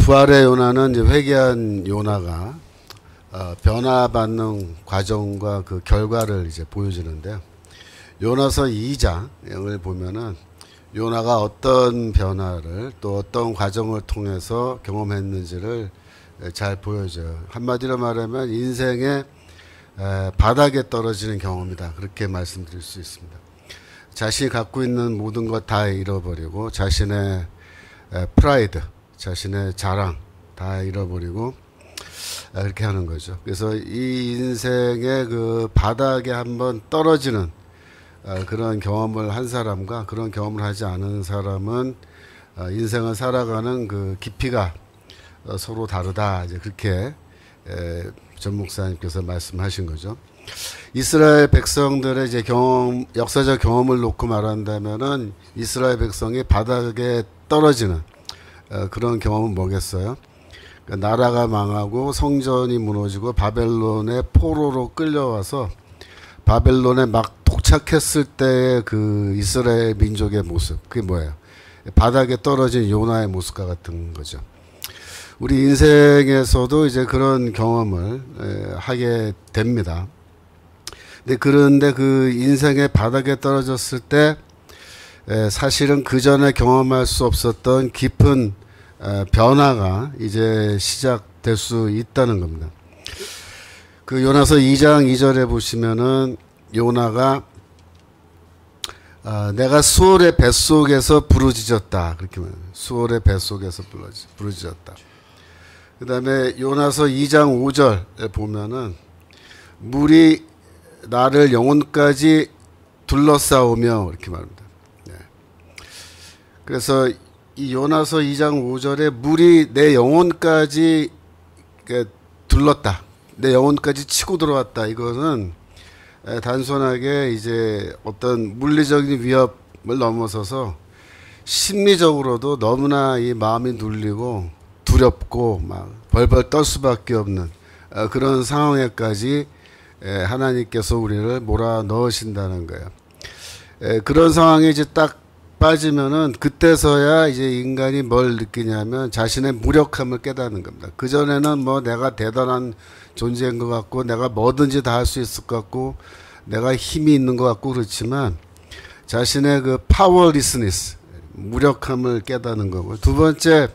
부활의 요나는 이제 회개한 요나가 변화받는 과정과 그 결과를 이제 보여주는데요. 요나서 2장을 보면은 요나가 어떤 변화를 또 어떤 과정을 통해서 경험했는지를 잘 보여줘요. 한마디로 말하면 인생의 바닥에 떨어지는 경험이다. 그렇게 말씀드릴 수 있습니다. 자신이 갖고 있는 모든 것 다 잃어버리고 자신의 프라이드, 자신의 자랑 다 잃어버리고 그렇게 하는 거죠. 그래서 이 인생의 그 바닥에 한번 떨어지는 그런 경험을 한 사람과 그런 경험을 하지 않은 사람은 인생을 살아가는 그 깊이가 서로 다르다. 이제 그렇게 전 목사님께서 말씀하신 거죠. 이스라엘 백성들의 이제 역사적 경험을 놓고 말한다면은 이스라엘 백성이 바닥에 떨어지는 그런 경험은 뭐겠어요? 그러니까 나라가 망하고 성전이 무너지고 바벨론의 포로로 끌려와서 바벨론에 막 도착했을 때의 그 이스라엘 민족의 모습, 그게 뭐예요? 바닥에 떨어진 요나의 모습과 같은 거죠. 우리 인생에서도 이제 그런 경험을 하게 됩니다. 그런데 그 인생의 바닥에 떨어졌을 때 사실은 그 전에 경험할 수 없었던 깊은 변화가 이제 시작될 수 있다는 겁니다. 그 요나서 2장 2절에 보시면은 요나가 내가 수월의 뱃속에서 부르짖었다. 그렇게 말해요. 수월의 뱃속에서 부르짖었다. 그 다음에 요나서 2장 5절에 보면은 물이 나를 영혼까지 둘러싸우며 이렇게 말합니다. 네. 그래서 이 요나서 2장 5절에 물이 내 영혼까지 둘렀다. 내 영혼까지 치고 들어왔다. 이거는 단순하게 이제 어떤 물리적인 위협을 넘어서서 심리적으로도 너무나 이 마음이 눌리고 두렵고 막 벌벌 떨 수밖에 없는 그런 상황에까지 하나님께서 우리를 몰아 넣으신다는 거예요. 그런 상황에 이제 딱 빠지면은 그때서야 이제 인간이 뭘 느끼냐면 자신의 무력함을 깨닫는 겁니다. 그전에는 뭐 내가 대단한 존재인 것 같고 내가 뭐든지 다 할 수 있을 것 같고 내가 힘이 있는 것 같고 그렇지만 자신의 그 powerlessness, 무력함을 깨닫는 거고, 두 번째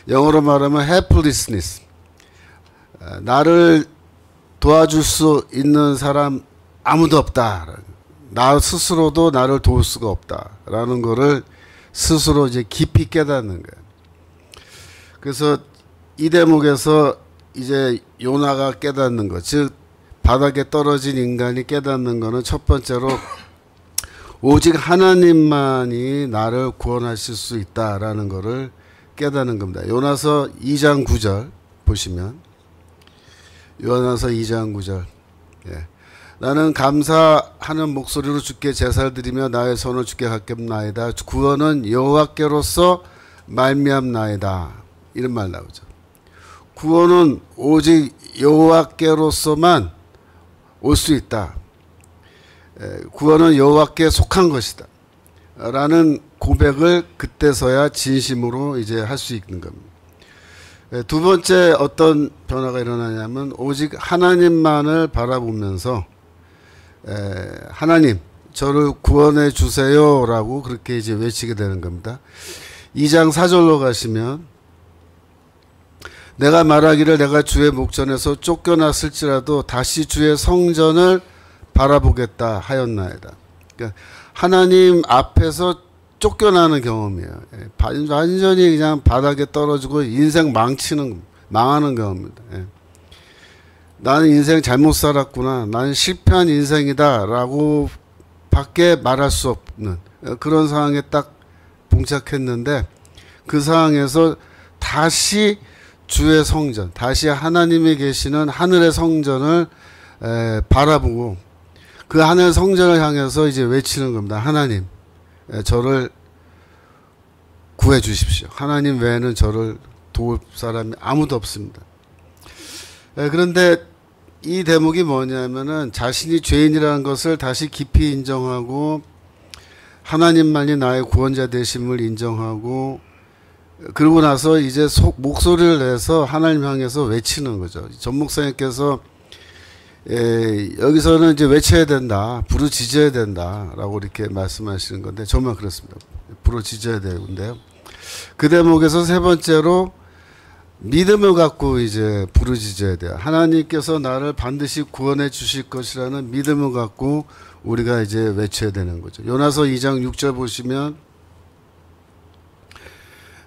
영어로 말하면 helplessness, 나를 도와줄 수 있는 사람 아무도 없다. 나 스스로도 나를 도울 수가 없다라는 거를 스스로 이제 깊이 깨닫는 거예요. 그래서 이 대목에서 이제 요나가 깨닫는 것, 즉 바닥에 떨어진 인간이 깨닫는 거는 첫 번째로 오직 하나님만이 나를 구원하실 수 있다라는 거를 깨닫는 겁니다. 요나서 2장 9절 보시면, 요나서 2장 9절, 나는 감사하는 목소리로 주께 제사를 드리며 나의 손을 주께 갖겠나이다. 구원은 여호와께로서 말미암나이다. 이런 말 나오죠. 구원은 오직 여호와께로서만 올 수 있다. 구원은 여호와께 속한 것이다. 라는 고백을 그때서야 진심으로 이제 할 수 있는 겁니다. 두 번째 어떤 변화가 일어나냐면 오직 하나님만을 바라보면서 하나님 저를 구원해 주세요 라고 그렇게 이제 외치게 되는 겁니다. 2장 4절로 가시면 내가 말하기를 내가 주의 목전에서 쫓겨났을지라도 다시 주의 성전을 바라보겠다 하였나이다. 그러니까 하나님 앞에서 쫓겨나는 경험이에요. 완전히 그냥 바닥에 떨어지고 인생 망하는 경험입니다. 나는 인생 잘못 살았구나. 나는 실패한 인생이다 라고 밖에 말할 수 없는 그런 상황에 딱 봉착했는데, 그 상황에서 다시 주의 성전, 다시 하나님이 계시는 하늘의 성전을 바라보고 그 하늘 성전을 향해서 이제 외치는 겁니다. 하나님, 저를 구해 주십시오. 하나님 외에는 저를 도울 사람이 아무도 없습니다. 그런데 이 대목이 뭐냐면은 자신이 죄인이라는 것을 다시 깊이 인정하고 하나님만이 나의 구원자 되심을 인정하고 그러고 나서 이제 목소리를 내서 하나님 향해서 외치는 거죠. 전 목사님께서 여기서는 이제 외쳐야 된다, 부르짖어야 된다라고 이렇게 말씀하시는 건데 정말 그렇습니다. 부르짖어야 되는데요. 그 대목에서 세 번째로 믿음을 갖고 이제 부르짖어야 돼요. 하나님께서 나를 반드시 구원해 주실 것이라는 믿음을 갖고 우리가 이제 외쳐야 되는 거죠. 요나서 2장 6절 보시면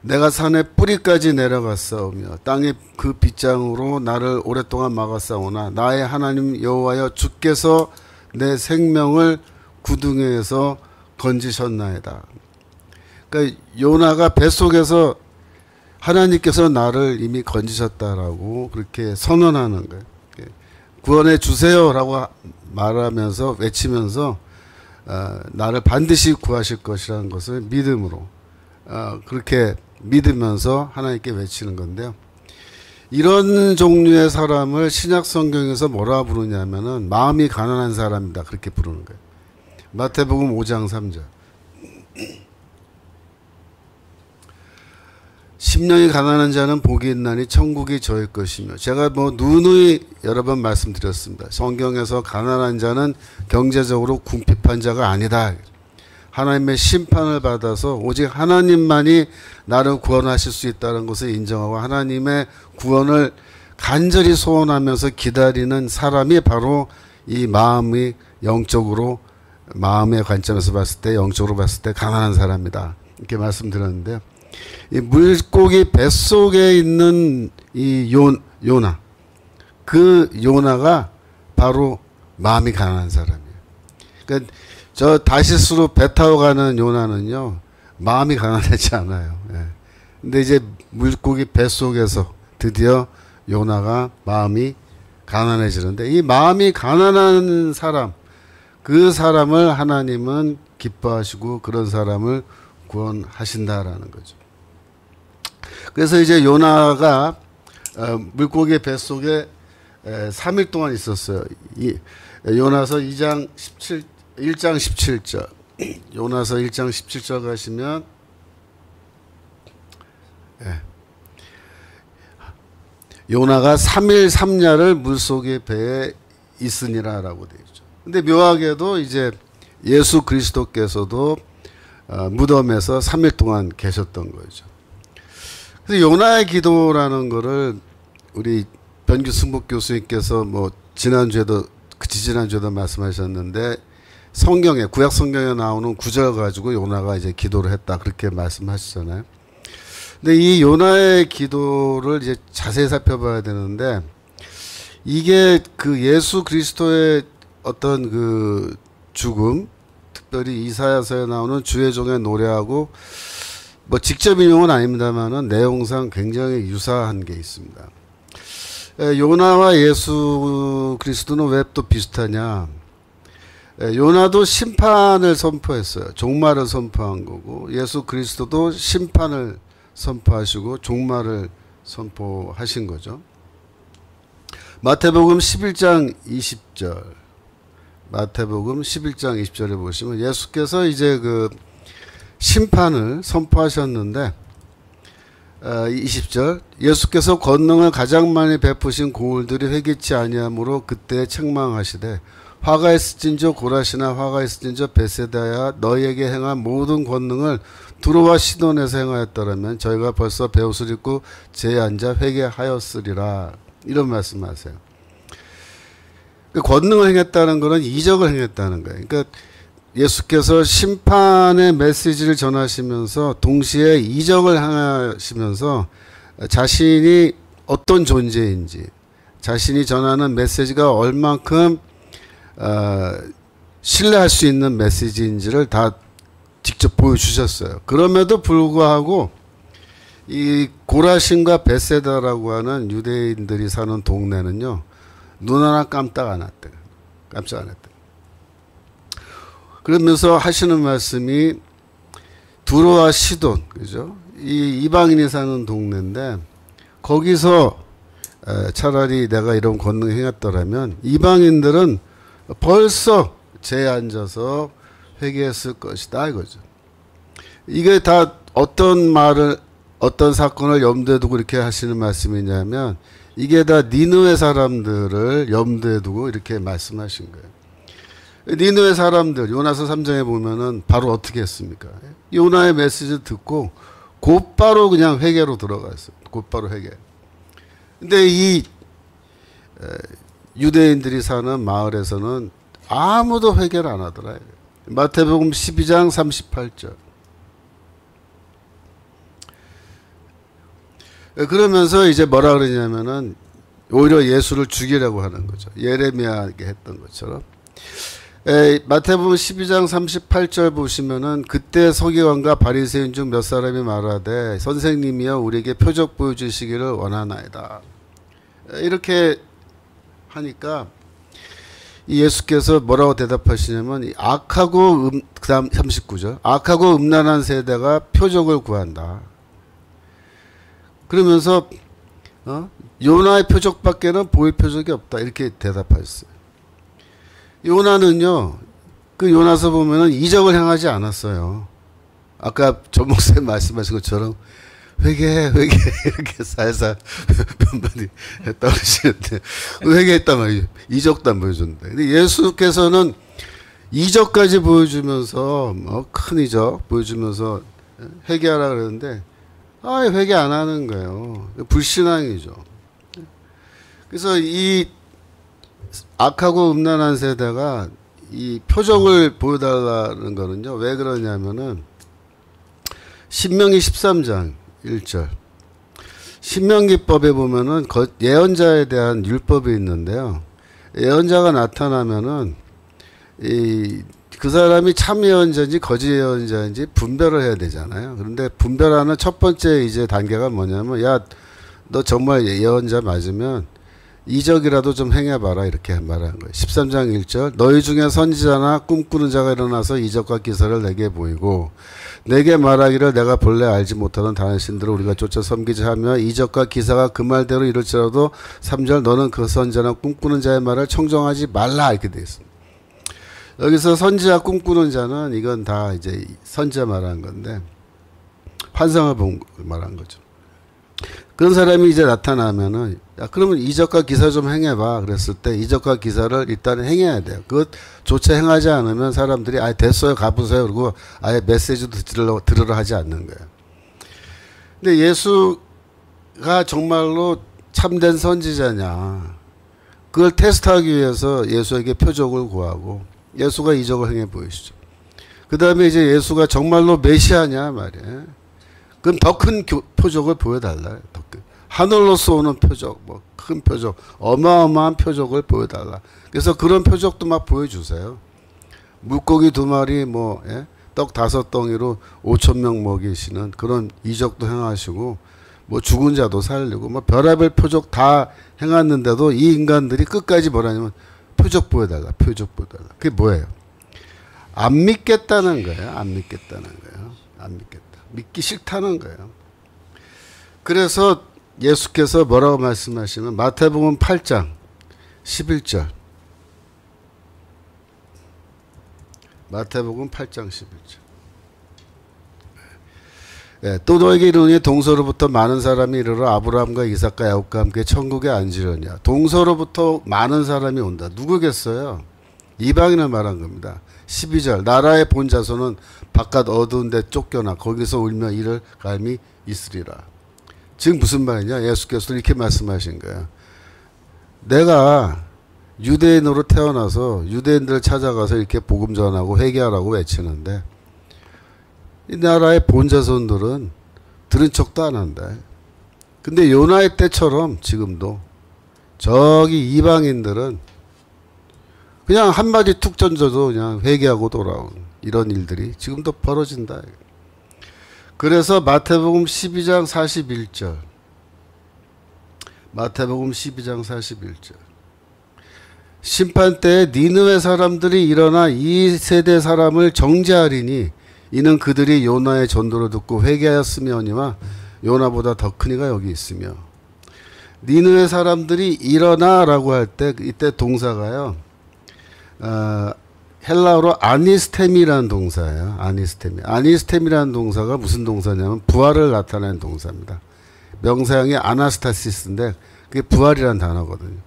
내가 산의 뿌리까지 내려갔사오며 땅의 그 빗장으로 나를 오랫동안 막았사오나 나의 하나님 여호와여 주께서 내 생명을 구덩이에서 건지셨나이다. 그러니까 요나가 뱃속에서 하나님께서 나를 이미 건지셨다라고 그렇게 선언하는 거예요. 구원해 주세요라고 말하면서 외치면서 나를 반드시 구하실 것이라는 것을 믿음으로 그렇게 믿으면서 하나님께 외치는 건데요. 이런 종류의 사람을 신약 성경에서 뭐라 부르냐면은 마음이 가난한 사람이다 그렇게 부르는 거예요. 마태복음 5장 3절. 심령이 가난한 자는 복이 있나니 천국이 저의 것이며, 제가 뭐 누누이 여러 번 말씀드렸습니다. 성경에서 가난한 자는 경제적으로 궁핍한 자가 아니다. 하나님의 심판을 받아서 오직 하나님만이 나를 구원하실 수 있다는 것을 인정하고 하나님의 구원을 간절히 소원하면서 기다리는 사람이 바로 이 마음이 영적으로, 마음의 관점에서 봤을 때, 영적으로 봤을 때 가난한 사람이다 이렇게 말씀드렸는데요. 이 물고기 뱃속에 있는 이 요나, 그 요나가 바로 마음이 가난한 사람이에요. 그러니까 저 다시스로 배 타고 가는 요나는요 마음이 가난하지 않아요. 예. 근데 이제 물고기 뱃속에서 드디어 요나가 마음이 가난해지는데, 이 마음이 가난한 사람, 그 사람을 하나님은 기뻐하시고 그런 사람을 구원하신다라는 거죠. 그래서 이제 요나가 물고기 뱃속에 3일 동안 있었어요. 요나서 1장 17절. 요나서 1장 17절 가시면 요나가 3일 3야를 물속의 배에 있으니라 라고 되어 있죠. 근데 묘하게도 이제 예수 그리스도께서도 무덤에서 3일 동안 계셨던 거죠. 그래서 요나의 기도라는 거를 우리 변규승복 교수님께서 뭐 지난주에도 지지난주에도 말씀하셨는데, 성경에, 구약 성경에 나오는 구절 가지고 요나가 이제 기도를 했다 그렇게 말씀하시잖아요. 근데 이 요나의 기도를 이제 자세히 살펴봐야 되는데, 이게 그 예수 그리스도의 어떤 그 죽음, 특별히 이사야서에 나오는 주의 종의 노래하고 뭐 직접 인용은 아닙니다만은 내용상 굉장히 유사한 게 있습니다. 요나와 예수 그리스도는 왜 또 비슷하냐? 요나도 심판을 선포했어요. 종말을 선포한 거고, 예수 그리스도도 심판을 선포하시고 종말을 선포하신 거죠. 마태복음 11장 20절. 마태복음 11장 20절에 보시면 예수께서 이제 그 심판을 선포하셨는데, 20절, 예수께서 권능을 가장 많이 베푸신 고울들이 회개치 아니하므로 그때 책망하시되 화가 있을진저 고라시나 화가 있을진저 베세다야 너희에게 행한 모든 권능을 두로와 시돈에서 행하였더라면 저희가 벌써 베옷을 입고 제에 앉아 회개하였으리라. 이런 말씀하세요. 그 권능을 행했다는 것은 이적을 행했다는 거예요. 그러니까 예수께서 심판의 메시지를 전하시면서 동시에 이적을 행하시면서 자신이 어떤 존재인지, 자신이 전하는 메시지가 얼만큼 신뢰할 수 있는 메시지인지를 다 직접 보여주셨어요. 그럼에도 불구하고 이 고라신과 베세다라고 하는 유대인들이 사는 동네는요, 눈 하나 깜짝 안 했대. 깜짝 안 했대. 그러면서 하시는 말씀이 두로와 시돈, 그죠? 이 이방인이 사는 동네인데, 거기서 차라리 내가 이런 권능 행했더라면 이방인들은 벌써 제에 앉아서 회개했을 것이다 이거죠. 이게 다 어떤 말을 어떤 사건을 염두에 두고 이렇게 하시는 말씀이냐면 이게 다 니느웨 사람들을 염두에 두고 이렇게 말씀하신 거예요. 니느웨 사람들 요나서 3장에 보면은 바로 어떻게 했습니까? 요나의 메시지 듣고 곧바로 그냥 회개로 들어갔어요. 곧바로 회개. 근데 이 유대인들이 사는 마을에서는 아무도 회개를 안 하더라. 마태복음 12장 38절. 그러면서 이제 뭐라 그러냐면은 오히려 예수를 죽이려고 하는 거죠. 예레미야에게 했던 것처럼. 마태복음 12장 38절 보시면은 그때 서기관과 바리새인 중 몇 사람이 말하되 선생님이여 우리에게 표적 보여주시기를 원하나이다. 이렇게 하니까 이 예수께서 뭐라고 대답하시냐면 악하고 그다음 39절 악하고 음란한 세대가 표적을 구한다. 그러면서 요나의 표적밖에는 보일 표적이 없다 이렇게 대답하셨어요. 요나는요 그 요나서 보면은 이적을 행하지 않았어요. 아까 조 목사님 말씀하신 것처럼 회개 이렇게 살살 몇마디 했다고 하시는데 회개했단 말이에요. 이적도 안 보여줬는데. 근데 예수께서는 이적까지 보여주면서 큰 이적 보여주면서 회개하라 그러는데 회개 안 하는 거예요. 불신앙이죠. 그래서 이 악하고 음란한 세대가 이 표적을 보여달라는 거는요. 왜 그러냐면은 신명기 13장 1절 신명기법에 보면은 예언자에 대한 율법이 있는데요. 예언자가 나타나면은 그 사람이 참 예언자인지 거짓 예언자인지 분별을 해야 되잖아요. 그런데 분별하는 첫 번째 이제 단계가 뭐냐면 야, 너 정말 예언자 맞으면 이적이라도 좀 행해봐라 이렇게 말하는 거예요. 13장 1절 너희 중에 선지자나 꿈꾸는 자가 일어나서 이적과 기사를 내게 보이고 내게 말하기를 내가 본래 알지 못하던 다른 신들을 우리가 쫓아 섬기자 하며 이적과 기사가 그 말대로 이룰지라도 3절 너는 그 선지자나 꿈꾸는 자의 말을 청정하지 말라 이렇게 되어 있습니다. 여기서 선지자 꿈꾸는 자는 이건 다 이제 선지자 말하는 건데 환상을 본 말한 거죠. 그런 사람이 이제 나타나면은 야 그러면 이적과 기사 좀 행해봐 그랬을 때 이적과 기사를 일단 행해야 돼요. 그것조차 행하지 않으면 사람들이 됐어요 가보세요 그리고 아예 메시지도 들으러 하지 않는 거예요. 근데 예수가 정말로 참된 선지자냐 그걸 테스트하기 위해서 예수에게 표적을 구하고 예수가 이적을 행해 보이시죠. 그 다음에 이제 예수가 정말로 메시아냐 말이에요. 그럼 더 큰 표적을 보여달라. 더 큰. 하늘로서 오는 표적, 뭐 큰 표적, 어마어마한 표적을 보여달라. 그래서 그런 표적도 막 보여주세요. 물고기 2마리, 떡 5덩이로 5,000명 먹이시는 그런 이적도 행하시고, 뭐 죽은 자도 살리고, 뭐 별의별 표적 다 행했는데도 이 인간들이 끝까지 뭐라냐면 표적 보여달라, 표적 보여달라. 그게 뭐예요? 안 믿겠다는 거예요. 안 믿겠다는 거예요. 안 믿겠다. 믿기 싫다는 거예요. 그래서 예수께서 뭐라고 말씀하시면 마태복음 8장 11절 마태복음 8장 11절 또 너에게 이르노니 동서로부터 많은 사람이 이르러 아브라함과 이삭과 야곱과 함께 천국에 앉으려냐. 동서로부터 많은 사람이 온다. 누구겠어요? 이방인을 말한 겁니다. 12절 나라의 본 자손은 바깥 어두운 데 쫓겨나 거기서 울며 이를 갈미 있으리라. 지금 무슨 말이냐. 예수께서 이렇게 말씀하신 거예요. 내가 유대인으로 태어나서 유대인들을 찾아가서 이렇게 복음 전하고 회개하라고 외치는데 이 나라의 본 자손들은 들은 척도 안 한다. 근데 요나의 때처럼 지금도 저기 이방인들은 그냥 한마디 툭 던져도 그냥 회개하고 돌아온 이런 일들이 지금도 벌어진다. 그래서 마태복음 12장 41절 마태복음 12장 41절 심판 때에 니느웨 사람들이 일어나 이 세대 사람을 정죄하리니 이는 그들이 요나의 전도를 듣고 회개하였으며니와 요나보다 더 큰 이가 여기 있으며. 니느웨 사람들이 일어나라고 할 때 이때 동사가요. 헬라어로 아니스템이라는 동사예요. 아니스템이. 아니스템이라는 동사가 무슨 동사냐면 부활을 나타내는 동사입니다. 명사형이 아나스타시스인데 그게 부활이라는 단어거든요.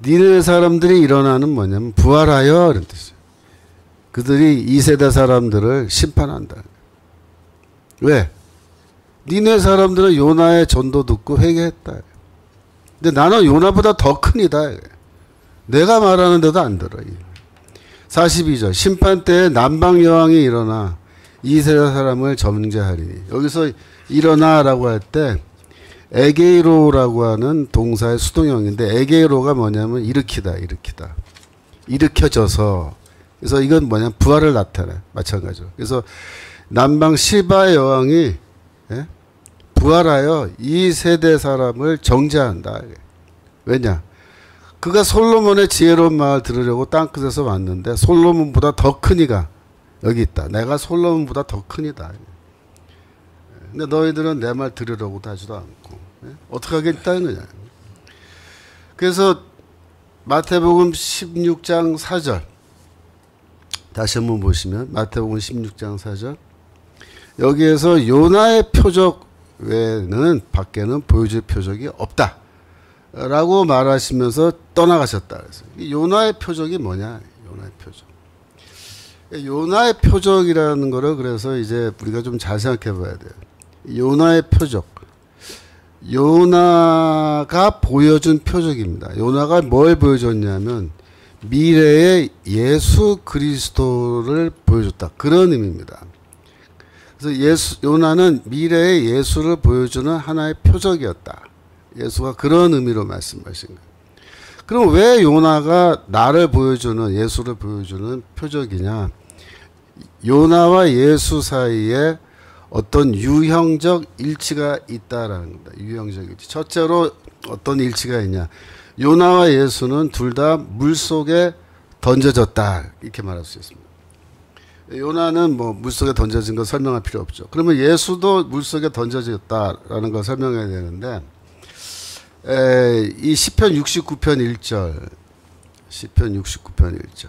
니네 사람들이 일어나는 뭐냐면 부활하여 이런 뜻이에요. 그들이 2세대 사람들을 심판한다. 왜? 니네 사람들은 요나의 전도 듣고 회개했다. 근데 나는 요나보다 더 큰이다. 내가 말하는데도 안 들어. 42절 심판 때에 남방 여왕이 일어나 2세대 사람을 정죄하리니. 여기서 일어나라고 할 때 에게이로라고 하는 동사의 수동형인데 에게이로가 뭐냐면 일으키다. 일으켜져서. 그래서 이건 뭐냐면 부활을 나타내. 마찬가지로. 그래서 남방 시바의 여왕이 부활하여 2세대 사람을 정죄한다. 왜냐? 그가 솔로몬의 지혜로운 말을 들으려고 땅끝에서 왔는데 솔로몬보다 더 큰 이가 여기 있다. 내가 솔로몬보다 더 큰 이다. 근데 너희들은 내 말 들으려고도 하지도 않고 어떻게 하겠다는 거냐. 그래서 마태복음 16장 4절 다시 한번 보시면 마태복음 16장 4절 여기에서 요나의 표적 외에는 밖에는 보여줄 표적이 없다 라고 말하시면서 떠나가셨다. 그래서 요나의 표적이 뭐냐? 요나의 표적. 요나의 표적이라는 거를 그래서 이제 우리가 좀 잘 생각해 봐야 돼요. 요나의 표적. 요나가 보여준 표적입니다. 요나가 뭘 보여줬냐면 미래의 예수 그리스도를 보여줬다. 그런 의미입니다. 그래서 요나는 미래의 예수를 보여주는 하나의 표적이었다. 예수가 그런 의미로 말씀하신 거예요. 그럼 왜 요나가 나를 보여주는 예수를 보여주는 표적이냐? 요나와 예수 사이에 어떤 유형적 일치가 있다라는 겁니다. 유형적 일치. 첫째로 어떤 일치가 있냐? 요나와 예수는 둘 다 물속에 던져졌다. 이렇게 말할 수 있습니다. 요나는 뭐 물속에 던져진 거 설명할 필요 없죠. 그러면 예수도 물속에 던져졌다라는 걸 설명해야 되는데 이 시편 69편 1절 시편 69편 1절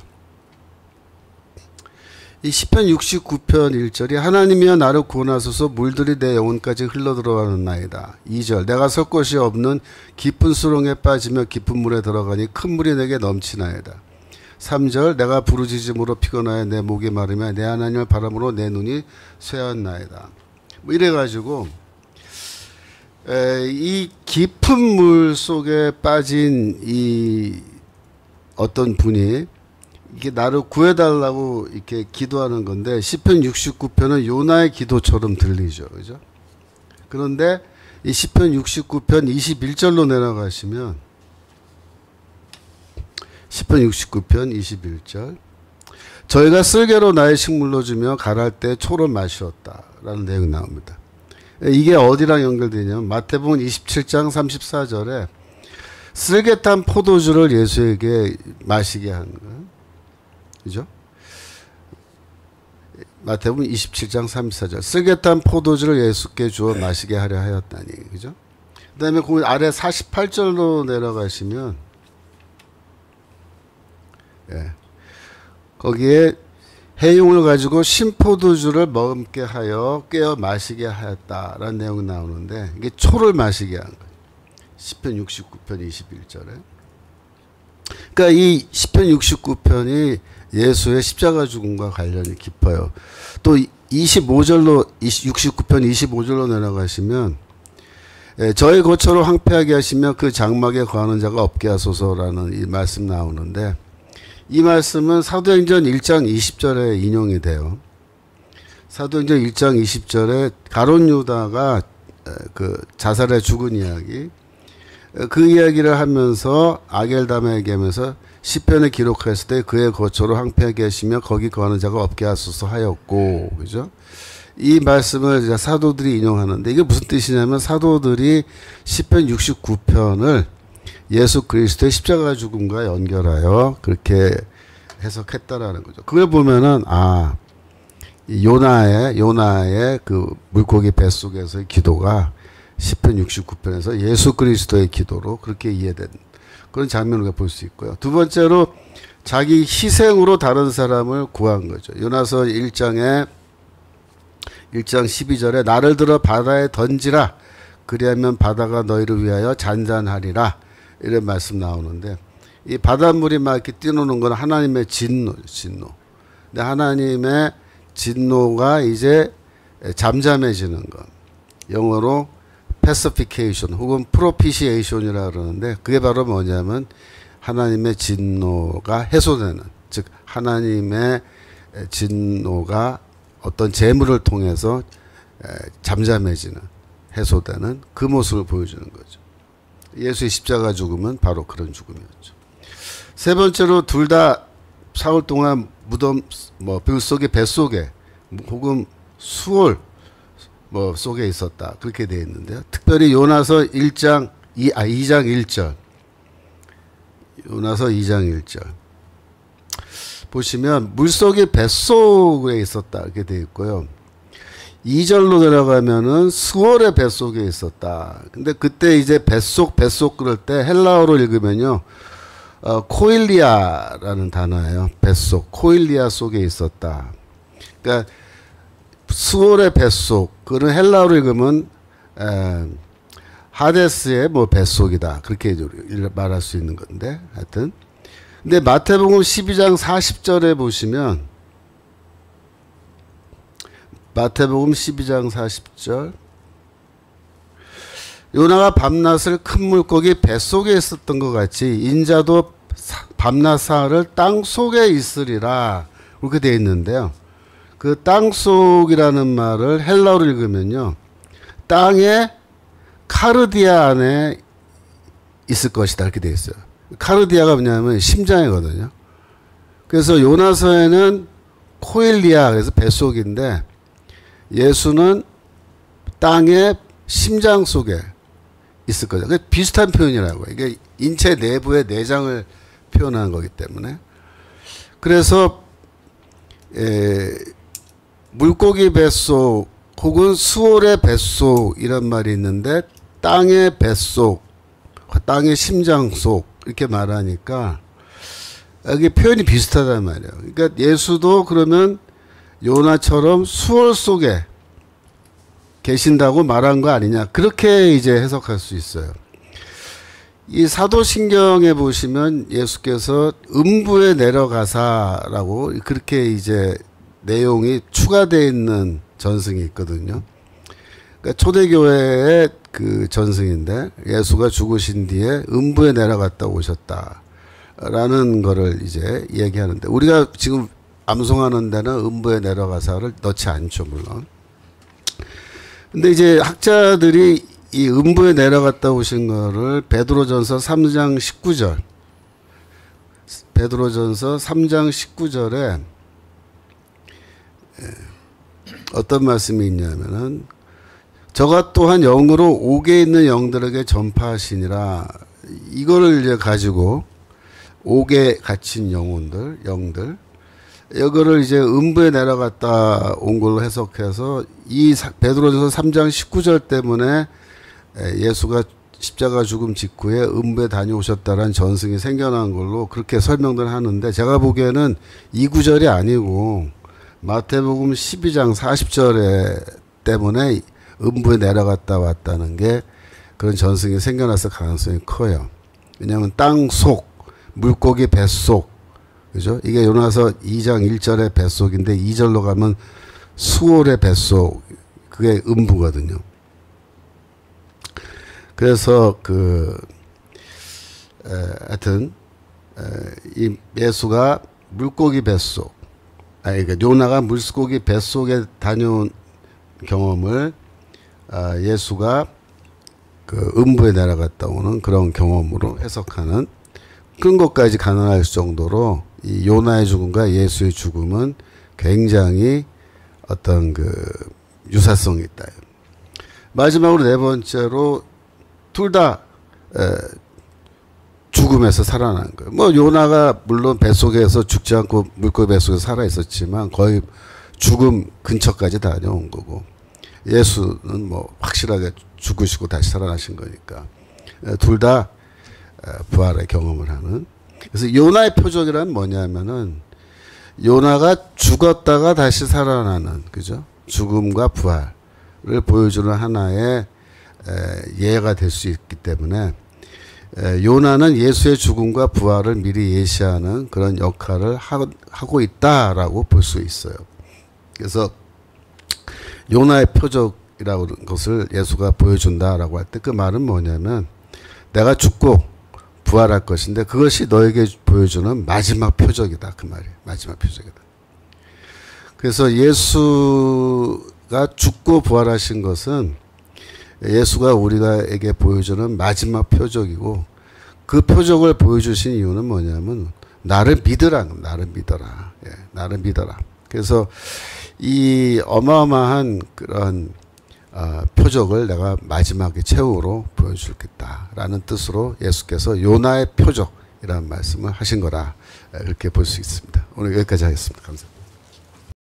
이 시편 69편 1절이 하나님이여 나를 구원하소서 물들이 내 영혼까지 흘러들어가는 나이다. 2절 내가 설 곳이 없는 깊은 수렁에 빠지며 깊은 물에 들어가니 큰 물이 내게 넘치나이다. 3절 내가 부르짖음으로 피곤하여 내 목이 마르며 내 하나님을 바람으로 내 눈이 쇠하였나이다. 뭐 이래가지고 이 깊은 물 속에 빠진 이 어떤 분이 이게 나를 구해달라고 이렇게 기도하는 건데 시편 69편은 요나의 기도처럼 들리죠. 그죠? 그런데 이 시편 69편 21절로 내려가시면 시편 69편 21절 저희가 쓸개로 나의 식물로 주며 가랄 때 초로 마시었다 라는 내용이 나옵니다. 이게 어디랑 연결되냐면 마태복음 27장 34절에 쓸개탄 포도주를 예수에게 마시게 한 거예요. 그죠? 마태복음 27장 34절 쓸개탄 포도주를 예수께 주어 마시게 하려 하였다니. 그죠? 그 다음에 그 아래 48절로 내려가시면 거기에 해용을 가지고 신포도주를 머금게 하여 깨어 마시게 하였다라는 내용이 나오는데 이게 초를 마시게 한 거예요. 시편 69편 21절에. 그러니까 이 시편 69편이 예수의 십자가 죽음과 관련이 깊어요. 또 25절로 69편 25절로 내려가시면 저희 거처로 황폐하게 하시며 그 장막에 거하는 자가 없게 하소서라는 이 말씀 나오는데 이 말씀은 사도행전 1장 20절에 인용이 돼요. 사도행전 1장 20절에 가룟 유다가 그 자살해 죽은 이야기 그 이야기를 하면서 아겔담에게 하면서 시편에 기록했을 때 그의 거처로 황폐하게 하시며 거기 거하는 자가 없게 하소서 하였고 그죠? 이 말씀을 사도들이 인용하는데 이게 무슨 뜻이냐면 사도들이 시편 69편을 예수 그리스도의 십자가 죽음과 연결하여 그렇게 해석했다라는 거죠. 그걸 보면은 요나의 그 물고기 뱃속에서의 기도가 시편 69편에서 예수 그리스도의 기도로 그렇게 이해된 그런 장면을 볼 수 있고요. 두 번째로 자기 희생으로 다른 사람을 구한 거죠. 요나서 1장 12절에 나를 들어 바다에 던지라 그리하면 바다가 너희를 위하여 잔잔하리라 이런 말씀 나오는데, 이 바닷물이 막 이렇게 뛰노는 건 하나님의 진노. 근데 하나님의 진노가 이제 잠잠해지는 것. 영어로 pacification 혹은 propitiation이라 그러는데, 그게 바로 뭐냐면 하나님의 진노가 해소되는, 즉 하나님의 진노가 어떤 재물을 통해서 잠잠해지는, 해소되는 그 모습을 보여주는 거죠. 예수의 십자가 죽음은 바로 그런 죽음이었죠. 세 번째로 둘 다 사흘 동안 무덤 뱃속에 혹은 수월 속에 있었다 그렇게 되어 있는데요. 특별히 요나서 2장 1절 요나서 2장 1절 보시면 물속이 뱃속에 있었다 이렇게 되어 있고요. 2절로 내려가면은 수월의 뱃속에 있었다. 근데 그때 이제 뱃속 그럴 때 헬라어로 읽으면요. 코일리아라는 단어예요. 뱃속, 코일리아 속에 있었다. 그러니까 수월의 뱃속, 그는 헬라어로 읽으면 하데스의 뱃속이다. 그렇게 말할 수 있는 건데, 하여튼. 근데 마태복음 12장 40절에 보시면, 마태복음 12장 40절, 요나가 밤낮을 큰 물고기 뱃속에 있었던 것 같이 인자도 밤낮 사흘을 땅 속에 있으리라 그렇게 되어 있는데요. 그 땅 속이라는 말을 헬라어로 읽으면요, 땅의 카르디아 안에 있을 것이다 이렇게 되어 있어요. 카르디아가 뭐냐면 심장이거든요. 그래서 요나서에는 코일리아, 그래서 뱃속인데, 예수는 땅의 심장 속에 있을 거죠. 비슷한 표현이라고. 이게 인체 내부의 내장을 표현한 거기 때문에. 그래서 물고기 뱃속 혹은 수월의 뱃속 이런 말이 있는데, 땅의 뱃속, 땅의 심장 속 이렇게 말하니까 여기 표현이 비슷하단 말이에요. 그러니까 예수도 그러면 요나처럼 수월 속에 계신다고 말한 거 아니냐, 그렇게 이제 해석할 수 있어요. 이 사도신경에 보시면 예수께서 음부에 내려가사라고 그렇게 이제 내용이 추가되어 있는 전승이 있거든요. 그러니까 초대교회의 그 전승인데, 예수가 죽으신 뒤에 음부에 내려갔다 오셨다라는 거를 이제 얘기하는데, 우리가 지금 암송하는 데는 음부에 내려가사를 넣지 않죠, 물론. 근데 이제 학자들이 이 음부에 내려갔다 오신 거를 베드로전서 3장 19절, 베드로전서 3장 19절에 어떤 말씀이 있냐면은, 저가 또한 영으로 옥에 있는 영들에게 전파하시니라. 이거를 이제 가지고 옥에 갇힌 영들, 이거를 이제 음부에 내려갔다 온 걸로 해석해서 이 베드로전서 3장 19절 때문에 예수가 십자가 죽음 직후에 음부에 다녀오셨다라는 전승이 생겨난 걸로 그렇게 설명들 하는데, 제가 보기에는 이 구절이 아니고 마태복음 12장 40절에 때문에 음부에 내려갔다 왔다는 게 그런 전승이 생겨났을 가능성이 커요. 왜냐하면 땅 속, 물고기 뱃속, 그죠? 이게 요나서 2장 1절의 뱃속인데 2절로 가면 수월의 뱃속, 그게 음부거든요. 그래서 하여튼 이 예수가 물고기 뱃속, 그러니까 요나가 물고기 뱃속에 다녀온 경험을 예수가 그 음부에 내려갔다 오는 그런 경험으로 해석하는, 그런 것까지 가능할 정도로 이 요나의 죽음과 예수의 죽음은 굉장히 어떤 그 유사성이 있다. 마지막으로 네 번째로 둘 다 죽음에서 살아난 거예요. 요나가 물론 뱃속에서 죽지 않고 물고기 뱃속에서 살아 있었지만 거의 죽음 근처까지 다녀온 거고, 예수는 확실하게 죽으시고 다시 살아나신 거니까 둘 다 부활의 경험을 하는. 그래서 요나의 표적이란 뭐냐면은 요나가 죽었다가 다시 살아나는, 그죠? 죽음과 부활을 보여주는 하나의 예가 될 수 있기 때문에 요나는 예수의 죽음과 부활을 미리 예시하는 그런 역할을 하고 있다라고 볼 수 있어요. 그래서 요나의 표적이라고 하는 것을 예수가 보여준다라고 할 때 그 말은 뭐냐면 내가 죽고 부활할 것인데 그것이 너에게 보여주는 마지막 표적이다. 그 말이에요. 마지막 표적이다. 그래서 예수가 죽고 부활하신 것은 예수가 우리에게 보여주는 마지막 표적이고 그 표적을 보여주신 이유는 뭐냐면 나를 믿으라. 나를 믿어라. 예, 나를 믿어라. 그래서 이 어마어마한 그런 표적을 내가 마지막에 최후로 보여주겠다라는 뜻으로 예수께서 요나의 표적이라는 말씀을 하신 거라 그렇게 볼 수 있습니다. 오늘 여기까지 하겠습니다. 감사합니다.